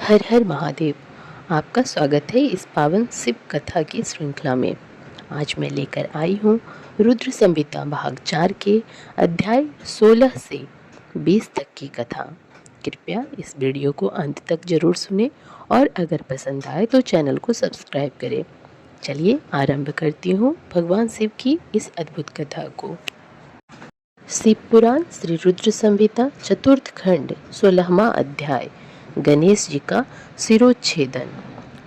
हर हर महादेव। आपका स्वागत है इस पावन शिव कथा की श्रृंखला में। आज मैं लेकर आई हूँ रुद्र संहिता भाग 4 के अध्याय 16 से 20 तक की कथा। कृपया इस वीडियो को अंत तक जरूर सुने और अगर पसंद आए तो चैनल को सब्सक्राइब करें। चलिए आरंभ करती हूँ भगवान शिव की इस अद्भुत कथा को। शिव पुराण श्री रुद्र संहिता चतुर्थ खंड 16वां अध्याय। गणेश जी का सिरोच्छेदन।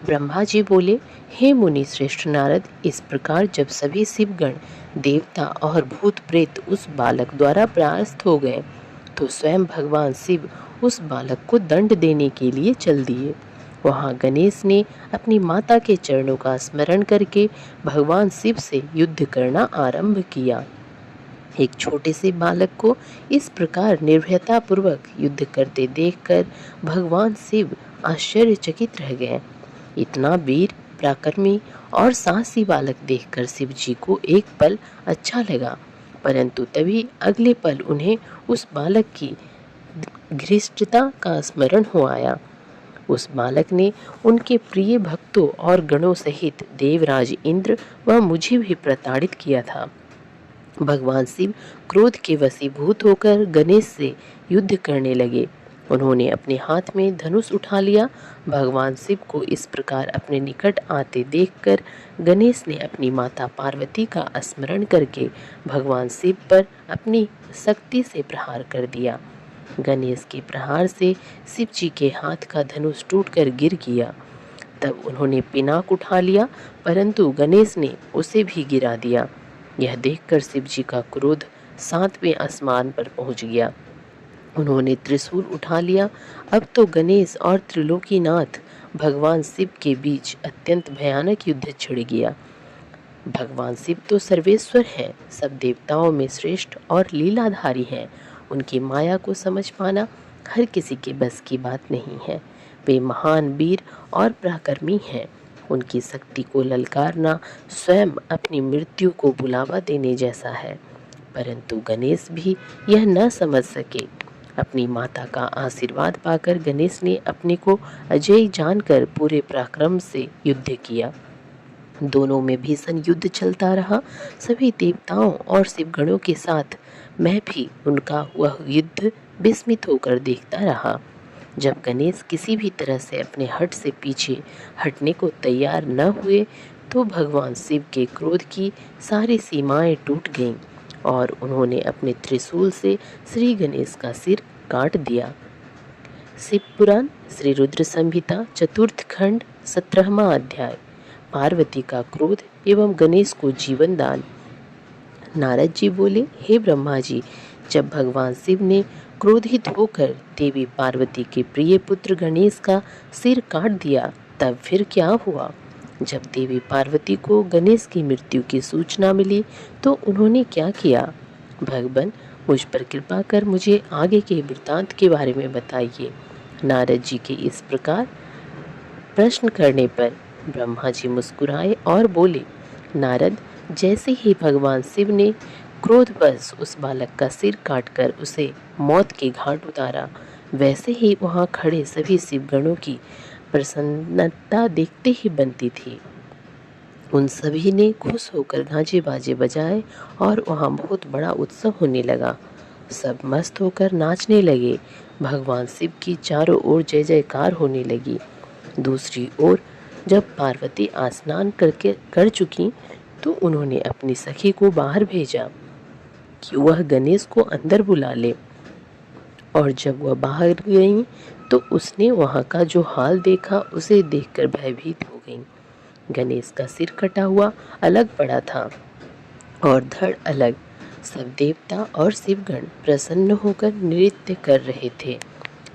ब्रह्मा जी बोले, हे मुनि श्रेष्ठ नारद, इस प्रकार जब सभी शिवगण, देवता और भूत प्रेत उस बालक द्वारा परास्त हो गए तो स्वयं भगवान शिव उस बालक को दंड देने के लिए चल दिए। वहां गणेश ने अपनी माता के चरणों का स्मरण करके भगवान शिव से युद्ध करना आरंभ किया। एक छोटे से बालक को इस प्रकार निर्भयता पूर्वक युद्ध करते देखकर भगवान शिव आश्चर्यचकित रह गए। इतना वीर, पराक्रमी और साहसी बालक देखकर शिव जी को एक पल अच्छा लगा, परंतु तभी अगले पल उन्हें उस बालक की घृष्टता का स्मरण हो आया। उस बालक ने उनके प्रिय भक्तों और गणों सहित देवराज इंद्र व मुझे भी प्रताड़ित किया था। भगवान शिव क्रोध के वशीभूत होकर गणेश से युद्ध करने लगे। उन्होंने अपने हाथ में धनुष उठा लिया। भगवान शिव को इस प्रकार अपने निकट आते देखकर गणेश ने अपनी माता पार्वती का स्मरण करके भगवान शिव पर अपनी शक्ति से प्रहार कर दिया। गणेश के प्रहार से शिव जी के हाथ का धनुष टूटकर गिर गया। तब उन्होंने पिनाक उठा लिया, परंतु गणेश ने उसे भी गिरा दिया। यह देखकर शिव जी का क्रोध 7वें आसमान पर पहुंच गया। उन्होंने त्रिशूल उठा लिया। अब तो गणेश और त्रिलोकीनाथ भगवान शिव के बीच अत्यंत भयानक युद्ध छिड़ गया। भगवान शिव तो सर्वेश्वर हैं, सब देवताओं में श्रेष्ठ और लीलाधारी हैं। उनकी माया को समझ पाना हर किसी के बस की बात नहीं है। वे महान वीर और पराक्रमी हैं। उनकी शक्ति को ललकारना स्वयं अपनी मृत्यु को बुलावा देने जैसा है। परंतु गणेश भी यह न समझ सके। अपनी माता का आशीर्वाद पाकर गणेश ने अपने को अजय जानकर पूरे पराक्रम से युद्ध किया। दोनों में भीषण युद्ध चलता रहा। सभी देवताओं और शिवगणों के साथ मैं भी उनका वह युद्ध विस्मित होकर देखता रहा। जब गणेश किसी भी तरह से अपने हट से पीछे हटने को तैयार न हुए तो भगवान शिव के क्रोध की सारी सीमाएं टूट गईं और उन्होंने अपने त्रिशूल से श्री गणेश का सिर काट दिया। शिव पुराण श्री रुद्र संहिता चतुर्थ खंड 17वां अध्याय। पार्वती का क्रोध एवं गणेश को जीवन दान। नारद जी बोले, हे ब्रह्मा जी, जब भगवान शिव ने क्रोधित होकर देवी पार्वती के प्रिय पुत्र गणेश का सिर काट दिया तब फिर क्या हुआ? जब देवी पार्वती को गणेश की मृत्यु की सूचना मिली तो उन्होंने क्या किया? भगवान, मुझ पर कृपा कर मुझे आगे के वृत्तांत के बारे में बताइए। नारद जी के इस प्रकार प्रश्न करने पर ब्रह्मा जी मुस्कुराए और बोले, नारद, जैसे ही भगवान शिव ने क्रोधवश उस बालक का सिर काटकर उसे मौत के घाट उतारा, वैसे ही वहां खड़े सभी शिवगणों की प्रसन्नता देखते ही बनती थी। उन सभी ने खुश होकर गाजे बाजे बजाए और वहां बहुत बड़ा उत्सव होने लगा। सब मस्त होकर नाचने लगे। भगवान शिव की चारों ओर जय जयकार होने लगी। दूसरी ओर जब पार्वती स्नान कर चुकी तो उन्होंने अपनी सखी को बाहर भेजा कि वह गणेश को अंदर बुला ले, और जब वह बाहर गई तो उसने वहां का जो हाल देखा उसे देखकर भयभीत हो गई। गणेश का सिर कटा हुआ अलग पड़ा था और धड़ अलग। सब देवता और शिवगण प्रसन्न होकर नृत्य कर रहे थे।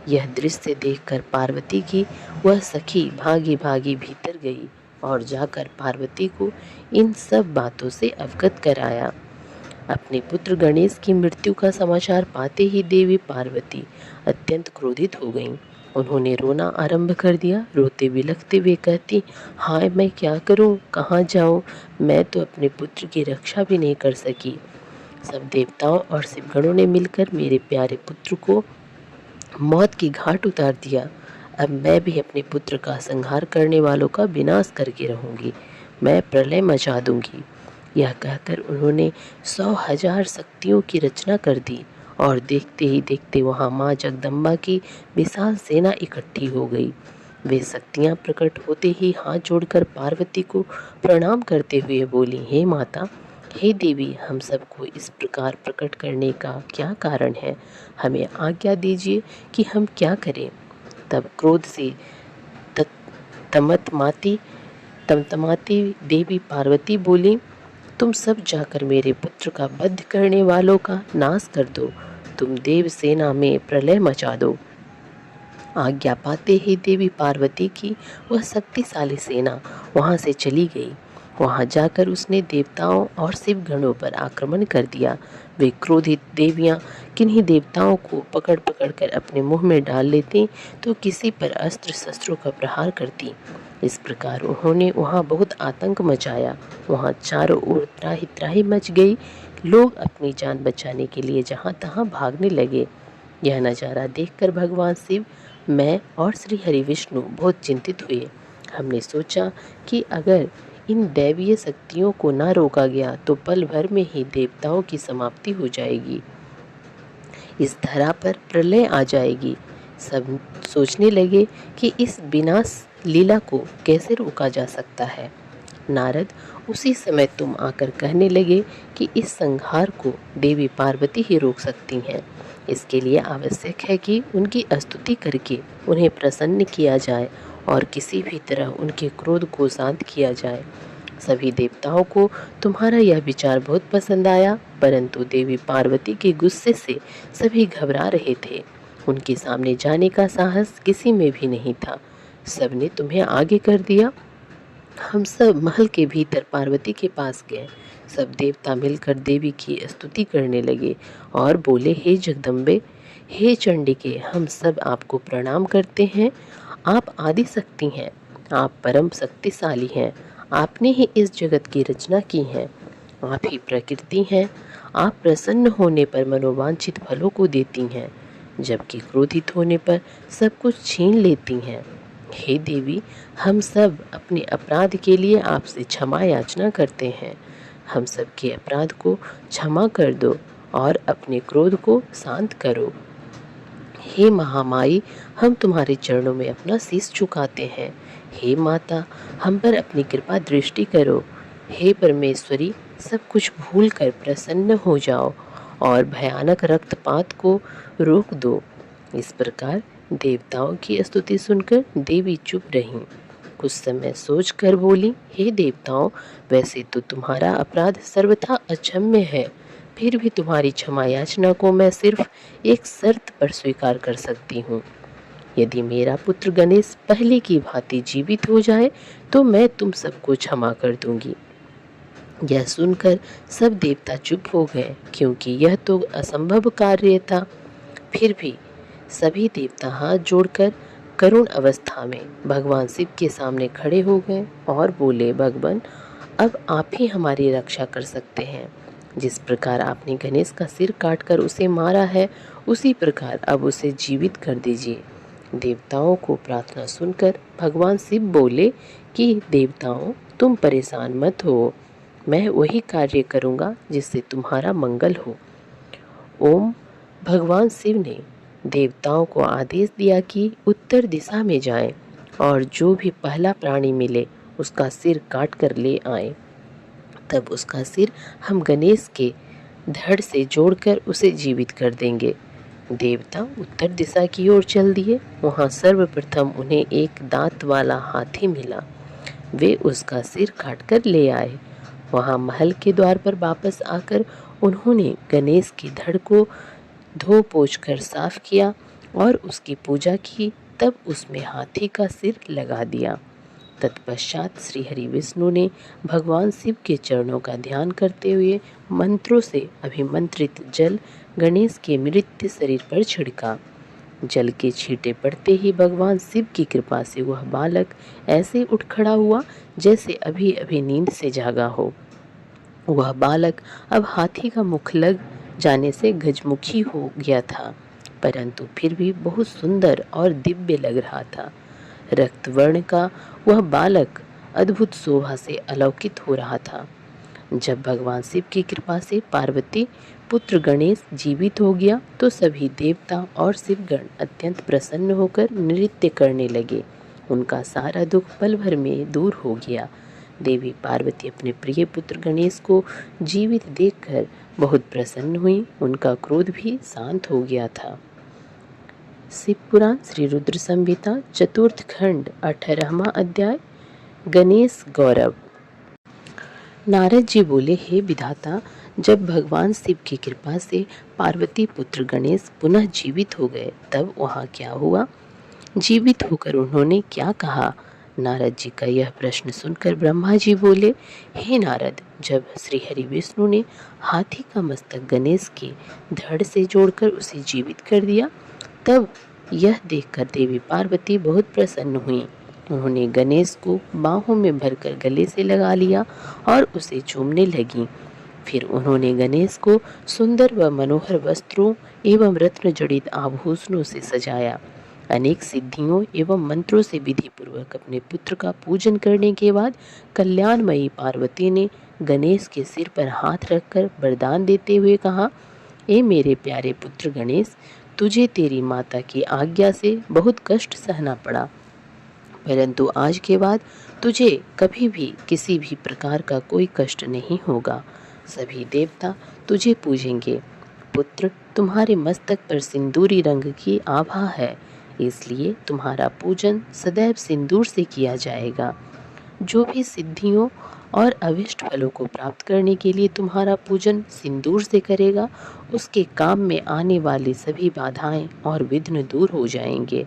यह दृश्य देखकर पार्वती की वह सखी भागी भागी भीतर गई और जाकर पार्वती को इन सब बातों से अवगत कराया। अपने पुत्र गणेश की मृत्यु का समाचार पाते ही देवी पार्वती अत्यंत क्रोधित हो गईं। उन्होंने रोना आरंभ कर दिया। रोते बिलखते हुए कहती, हाय, मैं क्या करूं, कहाँ जाऊं? मैं तो अपने पुत्र की रक्षा भी नहीं कर सकी। सब देवताओं और शिवगणों ने मिलकर मेरे प्यारे पुत्र को मौत की घाट उतार दिया। अब मैं भी अपने पुत्र का संहार करने वालों का विनाश करके रहूंगी। मैं प्रलय मचा दूंगी। यह कहकर उन्होंने 100,000 शक्तियों की रचना कर दी और देखते ही देखते वहां माँ जगदम्बा की विशाल सेना इकट्ठी हो गई। वे शक्तियां प्रकट होते ही हाथ जोड़कर पार्वती को प्रणाम करते हुए बोली, हे माता, हे देवी, हम सबको इस प्रकार प्रकट करने का क्या कारण है? हमें आज्ञा दीजिए कि हम क्या करें। तब क्रोध से तमतमाती तमतमाती देवी पार्वती बोली, तुम सब जाकर मेरे पुत्र का वध करने वालों का नाश कर दो। तुम देव सेना में प्रलय मचा दो। आज्ञा पाते ही देवी पार्वती की वह शक्तिशाली सेना वहां से चली गई। वहां जाकर उसने देवताओं और शिव गणों पर आक्रमण कर दिया। वे क्रोधित देवियां किन्हीं देवताओं को पकड़ पकड़ कर अपने मुंह में डाल लेती तो किसी पर अस्त्र शस्त्रों का प्रहार करती। इस प्रकार उन्होंने वहां बहुत आतंक मचाया। वहां चारों ओर त्राही त्राही मच गई। लोग अपनी जान बचाने के लिए जहां तहां भागने लगे। यह नज़ारा देखकर भगवान शिव, मैं और श्री हरि विष्णु बहुत चिंतित हुए। हमने सोचा कि अगर इन दैवीय शक्तियों को न रोका गया तो पल भर में ही देवताओं की समाप्ति हो जाएगी, इस धरा पर प्रलय आ जाएगी। सब सोचने लगे कि इस विनाश लीला को कैसे रोका जा सकता है। नारद, उसी समय तुम आकर कहने लगे कि इस संहार को देवी पार्वती ही रोक सकती हैं। इसके लिए आवश्यक है कि उनकी स्तुति करके उन्हें प्रसन्न किया जाए और किसी भी तरह उनके क्रोध को शांत किया जाए। सभी देवताओं को तुम्हारा यह विचार बहुत पसंद आया, परंतु देवी पार्वती के गुस्से से सभी घबरा रहे थे। उनके सामने जाने का साहस किसी में भी नहीं था। सबने तुम्हें आगे कर दिया। हम सब महल के भीतर पार्वती के पास गए। सब देवता मिलकर देवी की स्तुति करने लगे और बोले, हे जगदम्बे, हे चंडिके, हम सब आपको प्रणाम करते हैं। आप आदि शक्ति हैं, आप परम शक्तिशाली हैं। आपने ही इस जगत की रचना की है। आप ही प्रकृति हैं। आप प्रसन्न होने पर मनोवांछित फलों को देती हैं, जबकि क्रोधित होने पर सब कुछ छीन लेती हैं। हे देवी, हम सब अपने अपराध के लिए आपसे क्षमा याचना करते हैं। हम सब के अपराध को क्षमा कर दो और अपने क्रोध को शांत करो। हे महामाई, हम तुम्हारे चरणों में अपना शीश झुकाते हैं। हे माता, हम पर अपनी कृपा दृष्टि करो। हे परमेश्वरी, सब कुछ भूल कर प्रसन्न हो जाओ और भयानक रक्तपात को रोक दो। इस प्रकार देवताओं की स्तुति सुनकर देवी चुप रहीं। कुछ समय सोच कर बोली, हे देवताओं, वैसे तो तुम्हारा अपराध सर्वथा अक्षम्य है, फिर भी तुम्हारी क्षमा याचना को मैं सिर्फ एक शर्त पर स्वीकार कर सकती हूँ। यदि मेरा पुत्र गणेश पहले की भांति जीवित हो जाए तो मैं तुम सबको क्षमा कर दूंगी। यह सुनकर सब देवता चुप हो गए, क्योंकि यह तो असंभव कार्य था। फिर भी सभी देवता हाथ जोड़कर करुण अवस्था में भगवान शिव के सामने खड़े हो गए और बोले, भगवान, अब आप ही हमारी रक्षा कर सकते हैं। जिस प्रकार आपने गणेश का सिर काटकर उसे मारा है, उसी प्रकार अब उसे जीवित कर दीजिए। देवताओं को प्रार्थना सुनकर भगवान शिव बोले कि देवताओं, तुम परेशान मत हो, मैं वही कार्य करूँगा जिससे तुम्हारा मंगल हो। ओम। भगवान शिव ने देवताओं को आदेश दिया कि उत्तर दिशा में जाएं और जो भी पहला प्राणी मिले उसका सिर काट कर ले आएं। तब उसका सिर हम गणेश के धड़ से जोड़कर उसे जीवित कर देंगे। देवता उत्तर दिशा की ओर चल दिए। वहां सर्वप्रथम उन्हें एक दांत वाला हाथी मिला। वे उसका सिर काटकर ले आए। वहां महल के द्वार पर वापस आकर उन्होंने गणेश की धड़ को धो पोंछ कर साफ किया और उसकी पूजा की। तब उसमें हाथी का सिर लगा दिया। तत्पश्चात श्री हरि विष्णु ने भगवान शिव के चरणों का ध्यान करते हुए मंत्रों से अभिमंत्रित जल गणेश के मृत शरीर पर छिड़का। जल के छींटे पड़ते ही भगवान शिव की कृपा से वह बालक ऐसे उठ खड़ा हुआ जैसे अभी अभी नींद से जागा हो। वह बालक अब हाथी का मुख लग जाने से गजमुखी हो गया था। परंतु फिर भी बहुत सुंदर और दिव्य लग रहा था। रक्तवर्ण का वह बालक अद्भुत शोभा से अलौकित हो रहा था। जब भगवान शिव की कृपा से पार्वती पुत्र गणेश जीवित हो गया तो सभी देवता और शिवगण अत्यंत प्रसन्न होकर नृत्य करने लगे। उनका सारा दुख पल भर में दूर हो गया। देवी पार्वती अपने प्रिय पुत्र गणेश को जीवित देखकर बहुत प्रसन्न हुई। उनका क्रोध भी शांत हो गया था। शिव पुराण श्री रुद्र संहिता चतुर्थ खंड 18वां अध्याय गणेश गौरव। नारद जी बोले, हे विधाता, जब भगवान शिव की कृपा से पार्वती पुत्र गणेश पुनः जीवित हो गए तब वहाँ क्या हुआ? जीवित होकर उन्होंने क्या कहा? नारद जी का यह प्रश्न सुनकर ब्रह्मा जी बोले, हे नारद, जब श्री हरि विष्णु ने हाथी का मस्तक गणेश के धड़ से जोड़कर उसे जीवित कर दिया तब यह देखकर देवी पार्वती बहुत प्रसन्न हुई। उन्होंने गणेश को बाहों में भरकर गले से लगा लिया और उसे चूमने लगी। फिर उन्होंने गणेश को सुंदर व मनोहर वस्त्रों एवं रत्न जड़ित आभूषणों से सजाया। अनेक सिद्धियों एवं मंत्रों से विधि पूर्वक अपने पुत्र का पूजन करने के बाद कल्याणमयी पार्वती ने गणेश के सिर पर हाथ रखकर वरदान देते हुए कहा, ए मेरे प्यारे पुत्र गणेश, तुझे तेरी माता की आज्ञा से बहुत कष्ट सहना पड़ा, परंतु आज के बाद तुझे कभी भी किसी भी प्रकार का कोई कष्ट नहीं होगा। सभी देवता तुझे पूजेंगे। पुत्र, तुम्हारे मस्तक पर सिंदूरी रंग की आभा है, इसलिए तुम्हारा पूजन सदैव सिंदूर से किया जाएगा। जो भी सिद्धियों और अभिष्ट फलों को प्राप्त करने के लिए तुम्हारा पूजन सिंदूर से करेगा, उसके काम में आने वाली सभी बाधाएं और विघ्न दूर हो जाएंगे।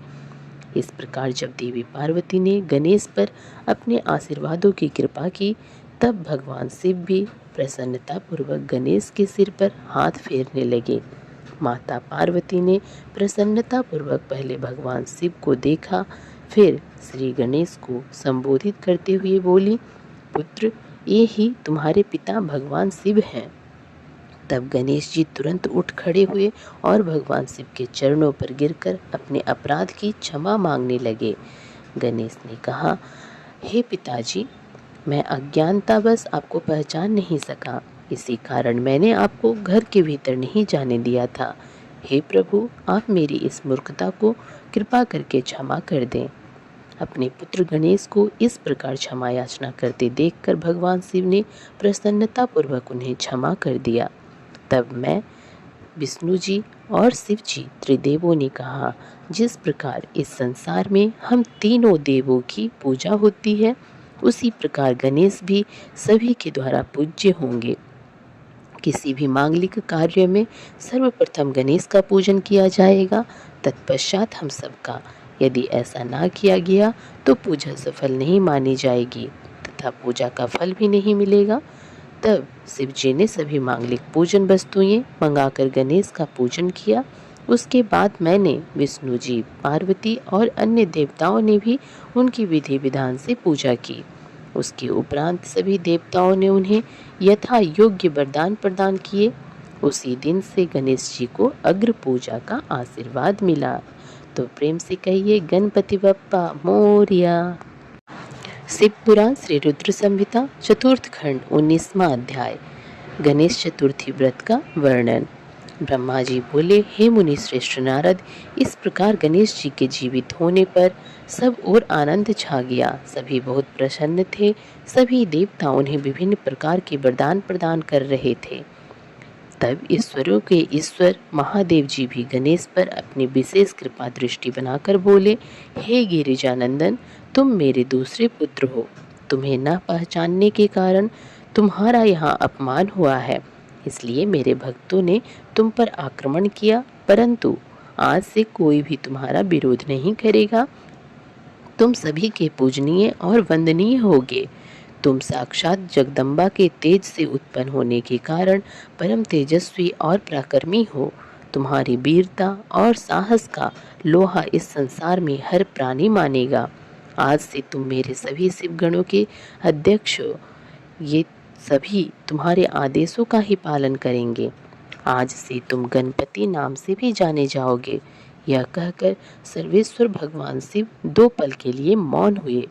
इस प्रकार जब देवी पार्वती ने गणेश पर अपने आशीर्वादों की कृपा की तब भगवान शिव भी प्रसन्नतापूर्वक गणेश के सिर पर हाथ फेरने लगे। माता पार्वती ने प्रसन्नतापूर्वक पहले भगवान शिव को देखा, फिर श्री गणेश को संबोधित करते हुए बोली, पुत्र, ये ही तुम्हारे पिता भगवान शिव हैं। तब गणेश जी तुरंत उठ खड़े हुए और भगवान शिव के चरणों पर गिरकर अपने अपराध की क्षमा मांगने लगे। गणेश ने कहा, हे पिताजी, मैं अज्ञानतावश आपको पहचान नहीं सका, इसी कारण मैंने आपको घर के भीतर नहीं जाने दिया था। हे प्रभु, आप मेरी इस मूर्खता को कृपा करके क्षमा कर दें। अपने पुत्र गणेश को इस प्रकार क्षमा याचना करते देखकर भगवान शिव ने प्रसन्नतापूर्वक उन्हें क्षमा कर दिया। तब मैं, विष्णु जी और शिव जी त्रिदेवों ने कहा, जिस प्रकार इस संसार में हम तीनों देवों की पूजा होती है, उसी प्रकार गणेश भी सभी के द्वारा पूज्य होंगे। किसी भी मांगलिक कार्य में सर्वप्रथम गणेश का पूजन किया जाएगा, तत्पश्चात हम सबका। यदि ऐसा ना किया गया तो पूजा सफल नहीं मानी जाएगी तथा पूजा का फल भी नहीं मिलेगा। तब शिव जी ने सभी मांगलिक पूजन वस्तुएं मंगाकर गणेश का पूजन किया। उसके बाद मैंने, विष्णु जी, पार्वती और अन्य देवताओं ने भी उनकी विधि विधान से पूजा की। उसके उपरांत सभी देवताओं ने उन्हें यथा योग्य वरदान प्रदान किए। उसी दिन से गणेश जी को अग्र पूजा का आशीर्वाद मिला। तो प्रेम से कहिए, गणपति बप्पा मोरया। शिव पुराण श्री रुद्र संहिता चतुर्थ खंड 19वां अध्याय गणेश चतुर्थी व्रत का वर्णन। ब्रह्मा जी बोले, हे मुनि श्रेष्ठ नारद, इस प्रकार गणेश जी के जीवित होने पर सब ओर आनंद छा गया। सभी बहुत प्रसन्न थे। सभी देवता उन्हें विभिन्न प्रकार के वरदान प्रदान कर रहे थे। तब ईश्वरों के ईश्वर महादेव जी भी गणेश पर अपनी विशेष कृपा दृष्टि बनाकर बोले, हे गिरिजानंदन, तुम मेरे दूसरे पुत्र हो। तुम्हें न पहचानने के कारण तुम्हारा यहाँ अपमान हुआ है, इसलिए मेरे भक्तों ने तुम पर आक्रमण किया, परंतु आज से कोई भी तुम्हारा विरोध नहीं करेगा। तुम सभी के पूजनीय और वंदनीय होगे। तुम साक्षात जगदम्बा के तेज से उत्पन्न होने के कारण परम तेजस्वी और पराक्रमी हो। तुम्हारी वीरता और साहस का लोहा इस संसार में हर प्राणी मानेगा। आज से तुम मेरे सभी शिवगणों के अध्यक्ष हो। ये सभी तुम्हारे आदेशों का ही पालन करेंगे। आज से तुम गणपति नाम से भी जाने जाओगे। यह कहकर सर्वेश्वर भगवान शिव 2 पल के लिए मौन हुए।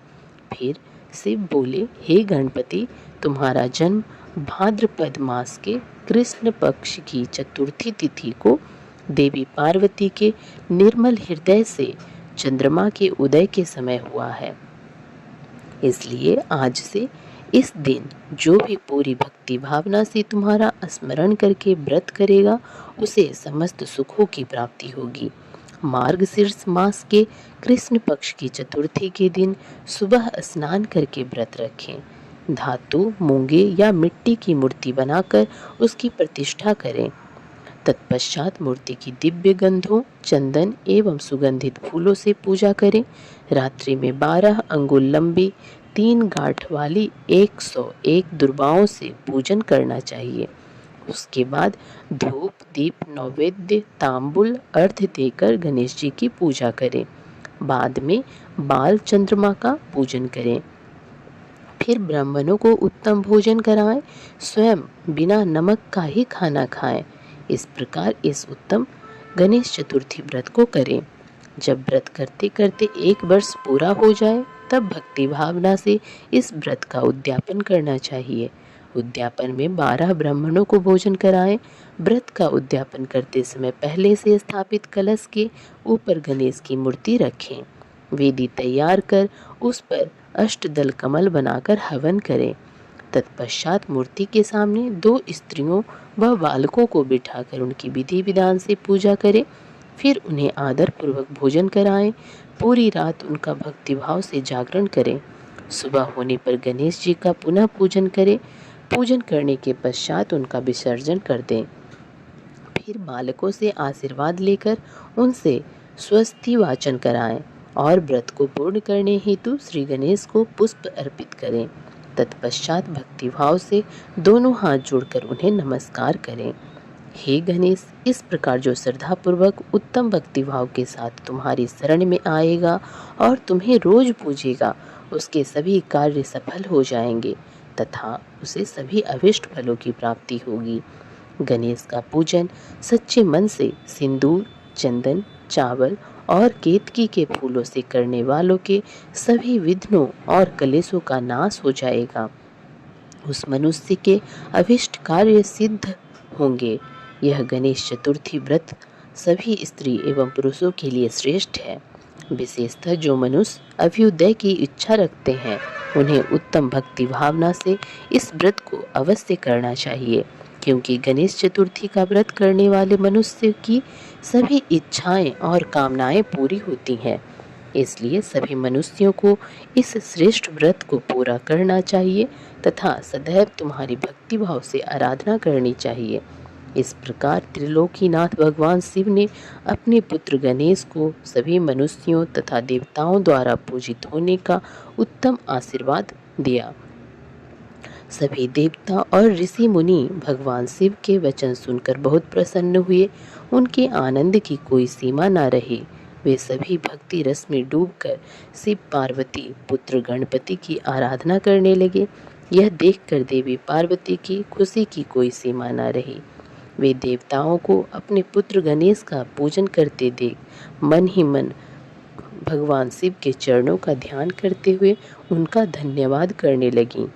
फिर शिव बोले, हे गणपति, तुम्हारा जन्म भाद्रपद मास के कृष्ण पक्ष की चतुर्थी तिथि को देवी पार्वती के निर्मल हृदय से चंद्रमा के उदय के समय हुआ है। इसलिए आज से इस दिन जो भी पूरी भक्ति भावना से तुम्हारा स्मरण करके व्रत करेगा, उसे समस्त सुखों की प्राप्ति होगी। मार्गशीर्ष मास के कृष्ण पक्ष की चतुर्थी के दिन सुबह स्नान करके व्रत रखें। धातु, मूंगे या मिट्टी की मूर्ति बनाकर उसकी प्रतिष्ठा करें। तत्पश्चात मूर्ति की दिव्य गंधों, चंदन एवं सुगंधित फूलों से पूजा करें। रात्रि में 12 अंगुल लंबी 3 गांठ वाली 101 दुर्बाओं से पूजन करना चाहिए। उसके बाद धूप, दीप, नैवेद्य, तांबुल, अर्घ्य देकर गणेश जी की पूजा करें। बाद में बाल चंद्रमा का पूजन करें। फिर ब्राह्मणों को उत्तम भोजन कराएं। स्वयं बिना नमक का ही खाना खाएं। इस प्रकार इस उत्तम गणेश चतुर्थी व्रत को करें। जब व्रत करते करते 1 वर्ष पूरा हो जाए, तब भक्ति भावना से इस व्रत का उद्यापन करना चाहिए। उद्यापन में 12 ब्राह्मणों को भोजन कराएं। व्रत का उद्यापन करते समय पहले से स्थापित कलश के ऊपर गणेश की मूर्ति रखें। वेदी तैयार कर उस पर अष्टदल कमल बनाकर हवन करें। तत्पश्चात मूर्ति के सामने 2 स्त्रियों व बालकों को बिठाकर उनकी विधि विधान से पूजा करें। फिर उन्हें आदर पूर्वक भोजन कराएं। पूरी रात उनका भक्तिभाव से जागरण करें। सुबह होने पर गणेश जी का पुनः पूजन करें। पूजन करने के पश्चात उनका विसर्जन कर दें। फिर बालकों से आशीर्वाद लेकर उनसे स्वस्ति वाचन कराएं और व्रत को पूर्ण करने हेतु श्री गणेश को पुष्प अर्पित करें। तत्पश्चात भक्तिभाव से दोनों हाथ जोड़कर उन्हें नमस्कार करें। हे गणेश, इस प्रकार जो श्रद्धापूर्वक उत्तम भक्तिभाव के साथ तुम्हारी शरण में आएगा और तुम्हें रोज पूजेगा, उसके सभी कार्य सफल हो जाएंगे तथा उसे सभी अभिष्ट फलों की प्राप्ति होगी। गणेश का पूजन सच्चे मन से सिंदूर, चंदन, चावल और केतकी के फूलों से करने वालों के सभी विघ्नों और कलेशों का नाश हो जाएगा। उस मनुष्य के अभिष्ट कार्य सिद्ध होंगे। यह गणेश चतुर्थी व्रत सभी स्त्री एवं पुरुषों के लिए श्रेष्ठ है। विशेषतः जो मनुष्य अभ्युदय की इच्छा रखते हैं, उन्हें उत्तम भक्ति भावना से इस व्रत को अवश्य करना चाहिए, क्योंकि गणेश चतुर्थी का व्रत करने वाले मनुष्य की सभी इच्छाएं और कामनाएं पूरी होती हैं। इसलिए सभी मनुष्यों को इस श्रेष्ठ व्रत को पूरा करना चाहिए तथा सदैव तुम्हारी भक्ति भाव से आराधना करनी चाहिए। इस प्रकार त्रिलोकीनाथ भगवान शिव ने अपने पुत्र गणेश को सभी मनुष्यों तथा देवताओं द्वारा पूजित होने का उत्तम आशीर्वाद दिया। सभी देवता और ऋषि मुनि भगवान शिव के वचन सुनकर बहुत प्रसन्न हुए। उनके आनंद की कोई सीमा न रही। वे सभी भक्ति रस में डूबकर शिव पार्वती पुत्र गणपति की आराधना करने लगे। यह देखकर देवी पार्वती की खुशी की कोई सीमा न रही। वे देवताओं को अपने पुत्र गणेश का पूजन करते देख मन ही मन भगवान शिव के चरणों का ध्यान करते हुए उनका धन्यवाद करने लगीं।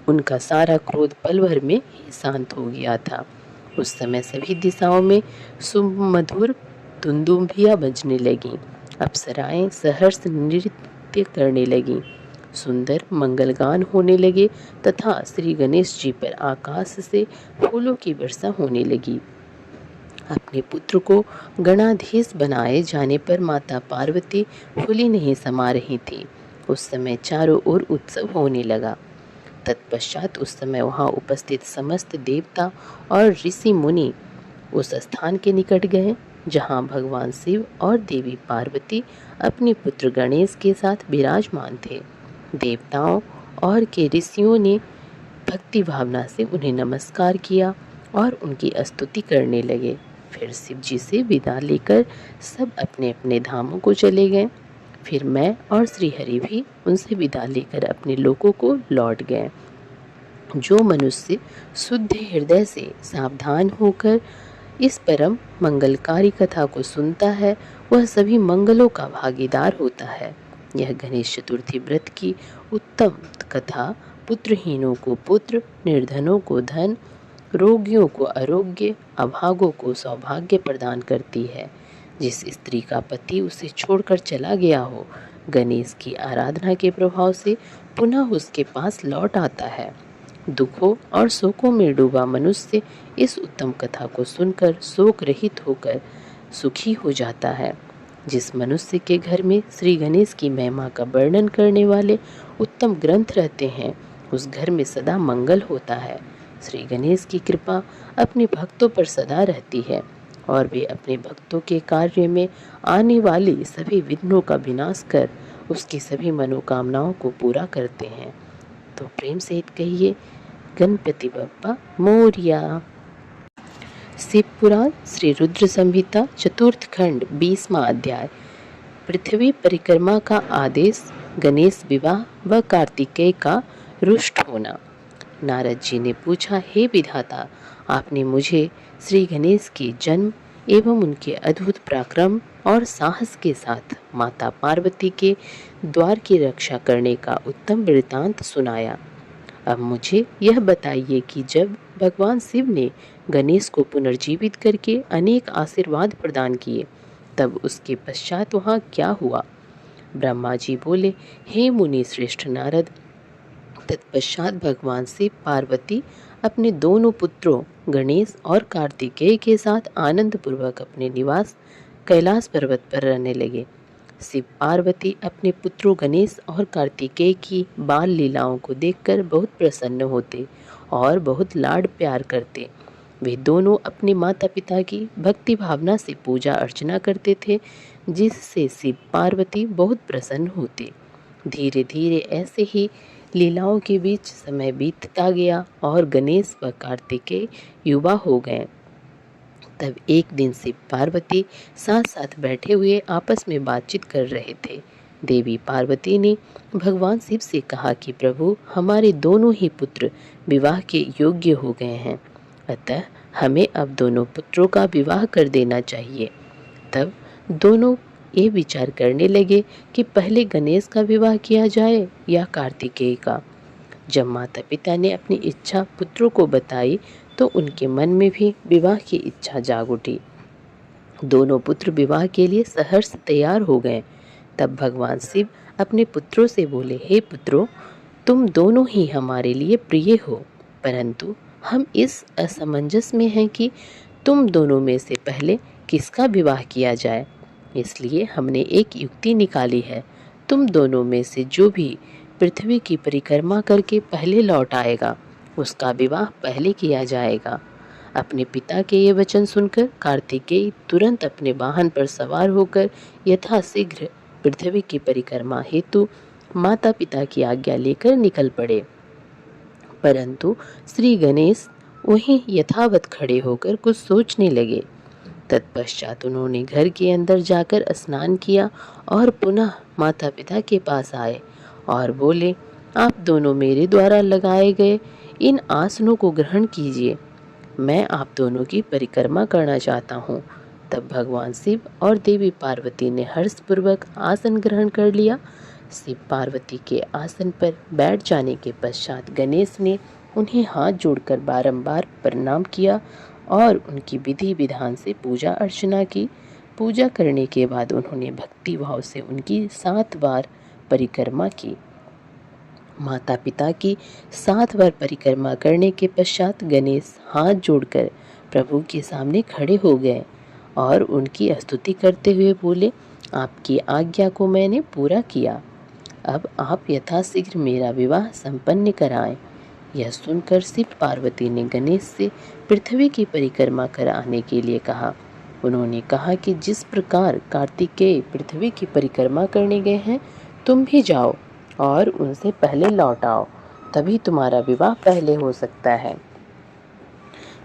उनका सारा क्रोध पल भर में ही शांत हो गया था। उस समय सभी दिशाओं में सुमधुर दुंदुभियां बजने लगीं। अप्सराएं सहर्ष नृत्य करने लगीं। सुंदर मंगलगान होने लगे तथा श्री गणेश जी पर आकाश से फूलों की वर्षा होने लगी। अपने पुत्र को गणाधीश बनाए जाने पर माता पार्वती फूली नहीं समा रही थी। उस समय चारों ओर उत्सव होने लगा। तत्पश्चात उस समय वहां उपस्थित समस्त देवता और ऋषि मुनि उस स्थान के निकट गए जहां भगवान शिव और देवी पार्वती अपने पुत्र गणेश के साथ विराजमान थे। देवताओं और के ऋषियों ने भक्ति भावना से उन्हें नमस्कार किया और उनकी स्तुति करने लगे। फिर शिव जी से विदा लेकर सब अपने अपने धामों को चले गए। फिर मैं और श्री हरि भी उनसे विदा लेकर अपने लोकों को लौट गए। जो मनुष्य शुद्ध हृदय से सावधान होकर इस परम मंगलकारी कथा को सुनता है, वह सभी मंगलों का भागीदार होता है। यह गणेश चतुर्थी व्रत की उत्तम कथा पुत्रहीनों को पुत्र, निर्धनों को धन, रोगियों को आरोग्य, अभागों को सौभाग्य प्रदान करती है। जिस स्त्री का पति उसे छोड़कर चला गया हो, गणेश की आराधना के प्रभाव से पुनः उसके पास लौट आता है। दुखों और शोकों में डूबा मनुष्य इस उत्तम कथा को सुनकर शोक रहित होकर सुखी हो जाता है। जिस मनुष्य के घर में श्री गणेश की महिमा का वर्णन करने वाले उत्तम ग्रंथ रहते हैं, उस घर में सदा मंगल होता है। श्री गणेश की कृपा अपने भक्तों पर सदा रहती है और वे अपने भक्तों के कार्य में आने वाली सभी विघ्नों का विनाश कर उसकी सभी मनोकामनाओं को पूरा करते हैं। तो प्रेम से कहिए, गणपति बप्पा मोरिया। शिव पुराण श्री रुद्र संहिता चतुर्थ खंड 20वां अध्याय। पृथ्वी परिक्रमा का आदेश, गणेश विवाह व कार्तिकेय का रुष्ट होना। नारद जी ने पूछा, हे विधाता, आपने मुझे श्री गणेश के जन्म एवं उनके अद्भुत पराक्रम और साहस के साथ माता पार्वती के द्वार की रक्षा करने का उत्तम वृत्तांत सुनाया। अब मुझे यह बताइए कि जब भगवान शिव ने गणेश को पुनर्जीवित करके अनेक आशीर्वाद प्रदान किए, तब उसके पश्चात वहाँ क्या हुआ? ब्रह्मा जी बोले, हे मुनि श्रेष्ठ नारद, तत्पश्चात भगवान शिव पार्वती अपने दोनों पुत्रों गणेश और कार्तिकेय के साथ आनंद पूर्वक अपने निवास कैलाश पर्वत पर रहने लगे। शिव पार्वती अपने पुत्रों गणेश और कार्तिकेय की बाल लीलाओं को देखकर बहुत प्रसन्न होते और बहुत लाड प्यार करते। वे दोनों अपने माता पिता की भक्ति भावना से पूजा अर्चना करते थे, जिससे शिव पार्वती बहुत प्रसन्न होते। धीरे धीरे ऐसे ही लीलाओं के बीच समय बीतता गया और गणेश व कार्तिकेय युवा हो गए। तब एक दिन शिव पार्वती साथ साथ बैठे हुए आपस में बातचीत कर रहे थे। देवी पार्वती ने भगवान शिव से कहा कि प्रभु, हमारे दोनों ही पुत्र विवाह के योग्य हो गए हैं, अतः हमें अब दोनों पुत्रों का विवाह कर देना चाहिए। तब दोनों ये विचार करने लगे कि पहले गणेश का विवाह किया जाए या कार्तिकेय का। जब माता पिता ने अपनी इच्छा पुत्रों को बताई तो उनके मन में भी विवाह की इच्छा जाग उठी। दोनों पुत्र विवाह के लिए सहर्ष तैयार हो गए। तब भगवान शिव अपने पुत्रों से बोले, हे पुत्रों, तुम दोनों ही हमारे लिए प्रिय हो, परंतु हम इस असमंजस में हैं कि तुम दोनों में से पहले किसका विवाह किया जाए। इसलिए हमने एक युक्ति निकाली है। तुम दोनों में से जो भी पृथ्वी की परिक्रमा करके पहले लौट आएगा, उसका विवाह पहले किया जाएगा। अपने पिता के ये वचन सुनकर कार्तिकेय तुरंत अपने वाहन पर सवार होकर यथाशीघ्र पृथ्वी की परिक्रमा हेतु माता पिता की आज्ञा लेकर निकल पड़े। परंतु श्री गणेश वहीं यथावत खड़े होकर कुछ सोचने लगे। तत्पश्चात उन्होंने घर के अंदर जाकर स्नान किया और पुनः माता पिता के पास आए और बोले, आप दोनों मेरे द्वारा लगाए गए इन आसनों को ग्रहण कीजिए, मैं आप दोनों की परिक्रमा करना चाहता हूँ। तब भगवान शिव और देवी पार्वती ने हर्षपूर्वक आसन ग्रहण कर लिया। शिव पार्वती के आसन पर बैठ जाने के पश्चात गणेश ने उन्हें हाथ जोड़कर बारंबार प्रणाम किया और उनकी विधि विधान से पूजा अर्चना की। पूजा करने के बाद उन्होंने भक्ति भाव से उनकी 7 बार परिक्रमा की। माता पिता की 7 बार परिक्रमा करने के पश्चात गणेश हाथ जोड़कर प्रभु के सामने खड़े हो गए और उनकी स्तुति करते हुए बोले, आपकी आज्ञा को मैंने पूरा किया, अब आप यथाशीघ्र मेरा विवाह संपन्न कराएं। यह सुनकर शिव पार्वती ने गणेश से पृथ्वी की परिक्रमा कराने के लिए कहा। उन्होंने कहा कि जिस प्रकार कार्तिकेय पृथ्वी की परिक्रमा करने गए हैं, तुम भी जाओ और उनसे पहले लौट आओ, तभी तुम्हारा विवाह पहले हो सकता है।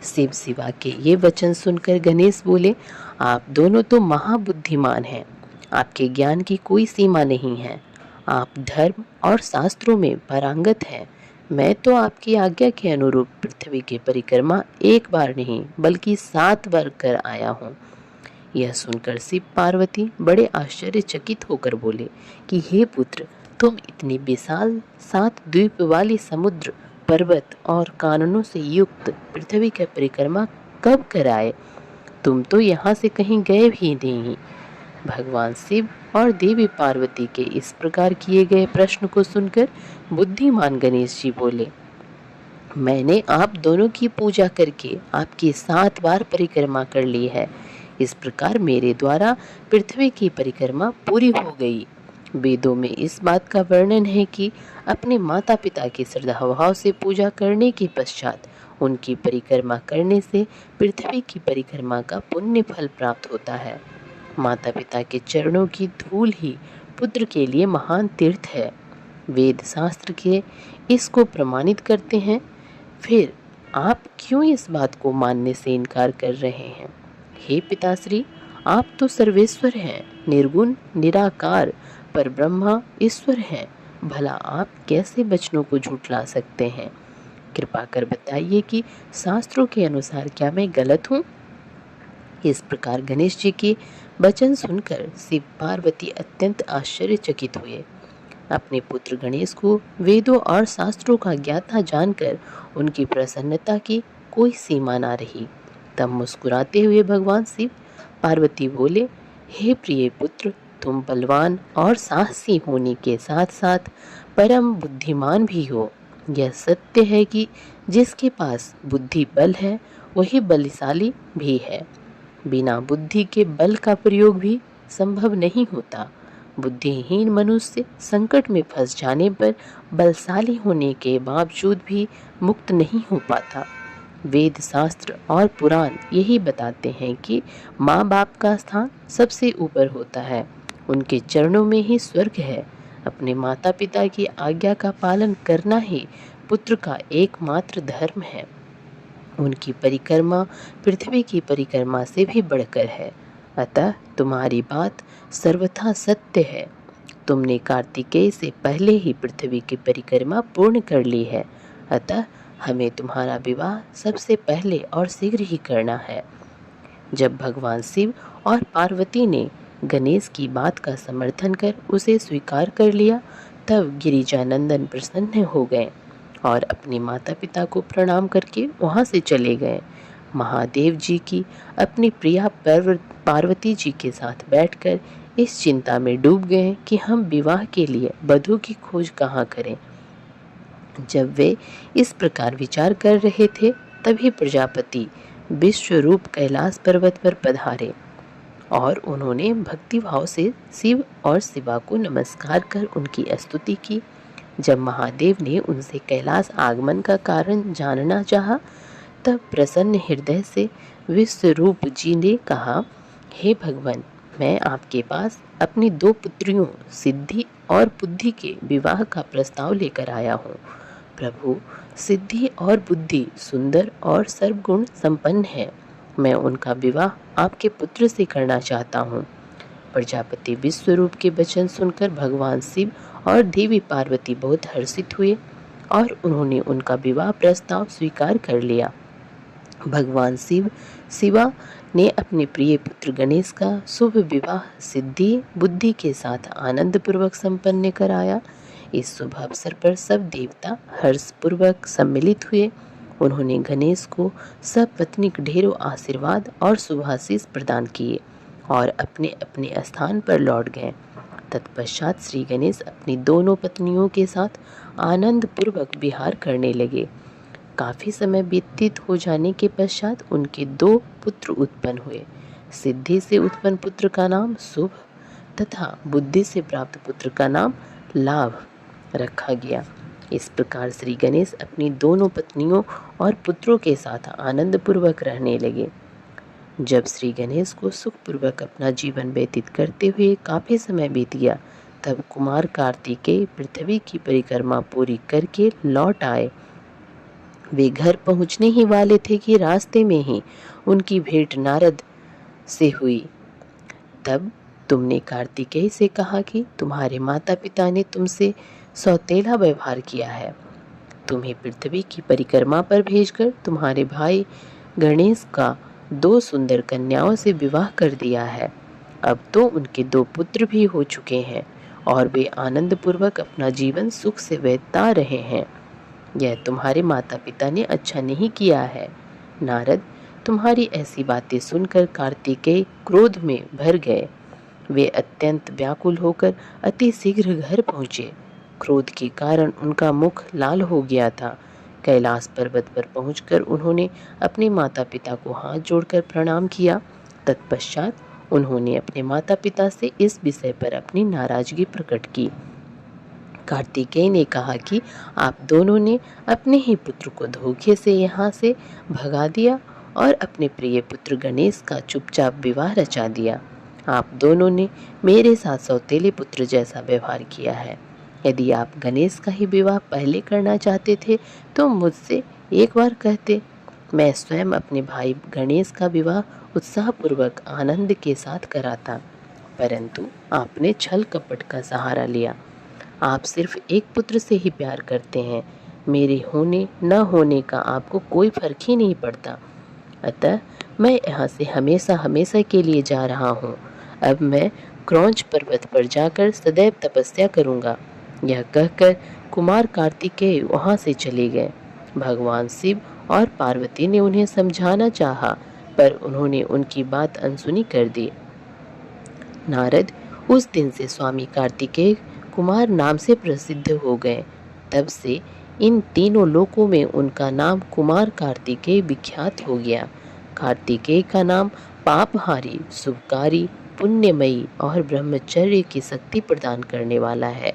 शिव शिवा के ये वचन सुनकर गणेश बोले, आप दोनों तो महाबुद्धिमान हैं, आपके ज्ञान की कोई सीमा नहीं है, आप धर्म और शास्त्रों में पारंगत हैं। मैं तो आपकी आज्ञा के अनुरूप पृथ्वी की परिक्रमा एक बार नहीं बल्कि 7 बार कर आया हूँ। यह सुनकर शिव पार्वती बड़े आश्चर्यचकित होकर बोले कि हे पुत्र, तुम इतनी विशाल 7 द्वीप वाली समुद्र, पर्वत और काननों से युक्त पृथ्वी की परिक्रमा कब कराए? तुम तो यहाँ से कहीं गए भी नहीं। भगवान शिव और देवी पार्वती के इस प्रकार किए गए प्रश्न को सुनकर बुद्धिमान गणेश जी बोले, मैंने आप दोनों की पूजा करके आपकी 7 बार परिक्रमा कर ली है। इस प्रकार मेरे द्वारा पृथ्वी की परिक्रमा पूरी हो गई। वेदों में इस बात का वर्णन है कि अपने माता पिता की श्रद्धाभाव से पूजा करने के पश्चात उनकी परिक्रमा करने से पृथ्वी की परिक्रमा का पुण्य फल प्राप्त होता है। माता पिता के चरणों की धूल ही पुत्र के लिए महान तीर्थ है। वेद शास्त्र के इसको प्रमाणित करते हैं। फिर आप क्यों इस बात को मानने से इनकार कर रहे हैं? हे पिताश्री, आप तो सर्वेश्वर हैं, निर्गुण निराकार पर ब्रह्मा ईश्वर हैं। भला आप कैसे वचनों को झुठला सकते हैं? कृपा कर बताइए कि शास्त्रों के अनुसार क्या मैं गलत हूँ? इस प्रकार गणेश जी के वचन सुनकर शिव पार्वती अत्यंत आश्चर्यचकित हुए। अपने पुत्र गणेश को वेदों और शास्त्रों का ज्ञाता जानकर उनकी प्रसन्नता की कोई सीमा ना रही। तब मुस्कुराते हुए भगवान शिव पार्वती बोले, हे प्रिय पुत्र, तुम बलवान और साहसी होने के साथ साथ परम बुद्धिमान भी हो। यह सत्य है कि जिसके पास बुद्धि बल है वही बलशाली भी है। बिना बुद्धि के बल का प्रयोग भी संभव नहीं होता। बुद्धिहीन मनुष्य संकट में फंस जाने पर बलशाली होने के बावजूद भी मुक्त नहीं हो पाता। वेद शास्त्र और पुराण यही बताते हैं कि माँ बाप का स्थान सबसे ऊपर होता है। उनके चरणों में ही स्वर्ग है। अपने माता पिता की आज्ञा का पालन करना ही पुत्र का एकमात्र धर्म है। उनकी परिक्रमा पृथ्वी की परिक्रमा से भी बढ़कर है। अतः तुम्हारी बात सर्वथा सत्य है। तुमने कार्तिकेय से पहले ही पृथ्वी की परिक्रमा पूर्ण कर ली है। अतः हमें तुम्हारा विवाह सबसे पहले और शीघ्र ही करना है। जब भगवान शिव और पार्वती ने गणेश की बात का समर्थन कर उसे स्वीकार कर लिया, तब गिरिजानंदन प्रसन्न हो गए और अपने माता पिता को प्रणाम करके वहाँ से चले गए। महादेव जी की अपनी प्रिया पार्वती जी के साथ बैठकर इस चिंता में डूब गए कि हम विवाह के लिए वधू की खोज कहाँ करें। जब वे इस प्रकार विचार कर रहे थे, तभी प्रजापति विश्वरूप कैलाश पर्वत पर पधारे और उन्होंने भक्तिभाव से शिव और शिवा को नमस्कार कर उनकी स्तुति की। जब महादेव ने उनसे कैलाश आगमन का कारण जानना चाहा, तब प्रसन्न हृदय से विश्वरूप जी ने कहा, हे भगवान, मैं आपके पास अपनी 2 पुत्रियों सिद्धि और बुद्धि के विवाह का प्रस्ताव लेकर आया हूँ। प्रभु, सिद्धि और बुद्धि सुंदर और सर्वगुण संपन्न है। मैं उनका विवाह आपके पुत्र से करना चाहता हूँ। प्रजापति विश्वरूप के वचन सुनकर भगवान शिव और देवी पार्वती बहुत हर्षित हुए और उन्होंने उनका विवाह प्रस्ताव स्वीकार कर लिया। भगवान शिवा ने अपने प्रिय पुत्र गणेश का शुभ विवाह सिद्धि बुद्धि के साथ आनंद पूर्वक संपन्न कराया। इस शुभ अवसर पर सब देवता हर्षपूर्वक सम्मिलित हुए। उन्होंने गणेश को सपत्नीक ढेरों आशीर्वाद और शुभाशीष प्रदान किए और अपने अपने स्थान पर लौट गए। तत्पश्चात श्री गणेश अपनी दोनों पत्नियों के साथ आनंद पूर्वक विहार करने लगे। काफी समय व्यतीत हो जाने के पश्चात उनके 2 पुत्र उत्पन्न हुए। सिद्धि से उत्पन्न पुत्र का नाम शुभ तथा बुद्धि से प्राप्त पुत्र का नाम लाभ रखा गया। इस प्रकार श्री गणेश अपनी दोनों पत्नियों और पुत्रों के साथ आनंद पूर्वक रहने लगे। जब श्री गणेश को सुखपूर्वक अपना जीवन व्यतीत करते हुए काफी समय बीत गया, तब कुमार कार्तिकेय पृथ्वी की परिक्रमा पूरी करके लौट आए। वे घर पहुंचने ही वाले थे कि रास्ते में ही उनकी भेंट नारद से हुई। तब तुमने कार्तिकेय से कहा कि तुम्हारे माता पिता ने तुमसे सौतेला व्यवहार किया है। तुम्हें पृथ्वी की परिक्रमा पर भेजकर तुम्हारे भाई गणेश का 2 सुंदर कन्याओं से विवाह कर दिया है। अब तो उनके 2 पुत्र भी हो चुके हैं और वे आनंद पूर्वक अपना जीवन सुख से बिता रहे हैं। यह तुम्हारे माता पिता ने अच्छा नहीं किया है। नारद, तुम्हारी ऐसी बातें सुनकर कार्तिकेय क्रोध में भर गए। वे अत्यंत व्याकुल होकर अति शीघ्र घर पहुँचे। क्रोध के कारण उनका मुख लाल हो गया था। कैलाश पर्वत पर पहुंचकर उन्होंने अपने माता पिता को हाथ जोड़कर प्रणाम किया। तत्पश्चात उन्होंने अपने माता पिता से इस विषय पर अपनी नाराजगी प्रकट की। कार्तिकेय ने कहा कि आप दोनों ने अपने ही पुत्र को धोखे से यहाँ से भगा दिया और अपने प्रिय पुत्र गणेश का चुपचाप विवाह रचा दिया। आप दोनों ने मेरे साथ सौतेले पुत्र जैसा व्यवहार किया है। यदि आप गणेश का ही विवाह पहले करना चाहते थे तो मुझसे एक बार कहते। मैं स्वयं अपने भाई गणेश का विवाह उत्साहपूर्वक आनंद के साथ कराता, परंतु आपने छल कपट का सहारा लिया। आप सिर्फ एक पुत्र से ही प्यार करते हैं। मेरे होने न होने का आपको कोई फर्क ही नहीं पड़ता। अतः मैं यहाँ से हमेशा हमेशा के लिए जा रहा हूँ। अब मैं क्रौंच पर्वत पर जाकर सदैव तपस्या करूँगा। यह कहकर कुमार कार्तिकेय वहाँ से चले गए। भगवान शिव और पार्वती ने उन्हें समझाना चाहा, पर उन्होंने उनकी बात अनसुनी कर दी। नारद, उस दिन से स्वामी कार्तिकेय कुमार नाम से प्रसिद्ध हो गए। तब से इन तीनों लोकों में उनका नाम कुमार कार्तिकेय विख्यात हो गया। कार्तिकेय का नाम पापहारी, शुभकारी, पुण्यमयी और ब्रह्मचर्य की शक्ति प्रदान करने वाला है।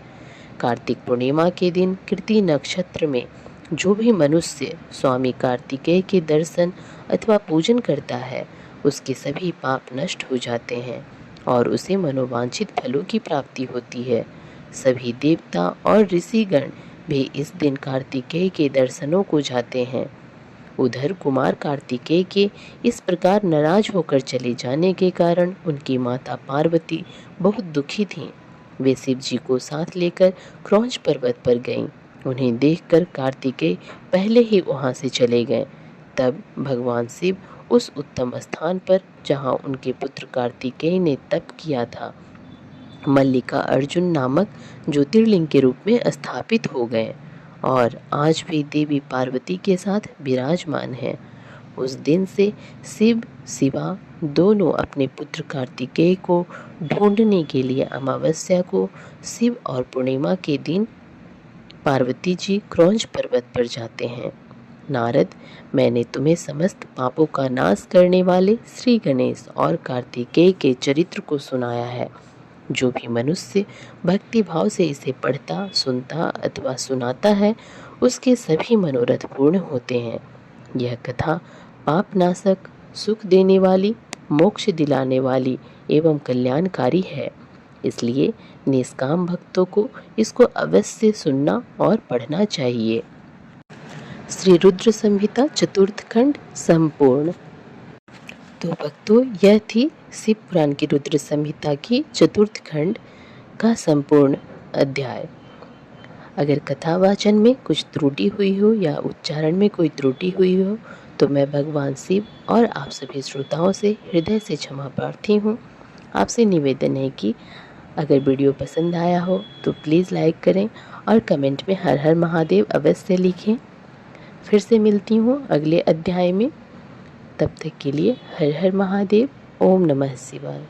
कार्तिक पूर्णिमा के दिन कृति नक्षत्र में जो भी मनुष्य स्वामी कार्तिकेय के दर्शन अथवा पूजन करता है, उसके सभी पाप नष्ट हो जाते हैं और उसे मनोवांछित फलों की प्राप्ति होती है। सभी देवता और ऋषिगण भी इस दिन कार्तिकेय के दर्शनों को जाते हैं। उधर कुमार कार्तिकेय के इस प्रकार नाराज होकर चले जाने के कारण उनकी माता पार्वती बहुत दुखी थीं। वे शिव जी को साथ लेकर क्रौंच पर्वत पर गईं। उन्हें देखकर कार्तिकेय पहले ही वहां से चले गए। तब भगवान शिव उस उत्तम स्थान पर जहां उनके पुत्र कार्तिकेय ने तप किया था, मल्लिका अर्जुन नामक ज्योतिर्लिंग के रूप में स्थापित हो गए और आज भी देवी पार्वती के साथ विराजमान हैं। उस दिन से शिव शिवा दोनों अपने पुत्र कार्तिकेय को ढूंढने के लिए अमावस्या को शिव और पूर्णिमा के दिन पार्वती जी क्रौंच पर्वत पर जाते हैं। नारद, मैंने तुम्हें समस्त पापों का नाश करने वाले श्री गणेश और कार्तिकेय के चरित्र को सुनाया है। जो भी मनुष्य भक्ति भाव से इसे पढ़ता, सुनता अथवा सुनाता है, उसके सभी मनोरथ पूर्ण होते हैं। यह कथा पाप नाशक, सुख देने वाली, मोक्ष दिलाने वाली एवं कल्याणकारी है। इसलिए निष्काम भक्तों को इसको अवश्य सुनना और पढ़ना चाहिए। श्री रुद्र संहिता चतुर्थ खंड संपूर्ण। तो भक्तों, यह थी शिव पुराण की रुद्र संहिता की चतुर्थ खंड का संपूर्ण अध्याय। अगर कथावाचन में कुछ त्रुटि हुई हो या उच्चारण में कोई त्रुटि हुई हो तो मैं भगवान शिव और आप सभी श्रोताओं से हृदय से क्षमा प्रार्थी हूँ। आपसे निवेदन है कि अगर वीडियो पसंद आया हो तो प्लीज़ लाइक करें और कमेंट में हर हर महादेव अवश्य लिखें। फिर से मिलती हूँ अगले अध्याय में। तब तक के लिए हर हर महादेव। ओम नमः शिवाय।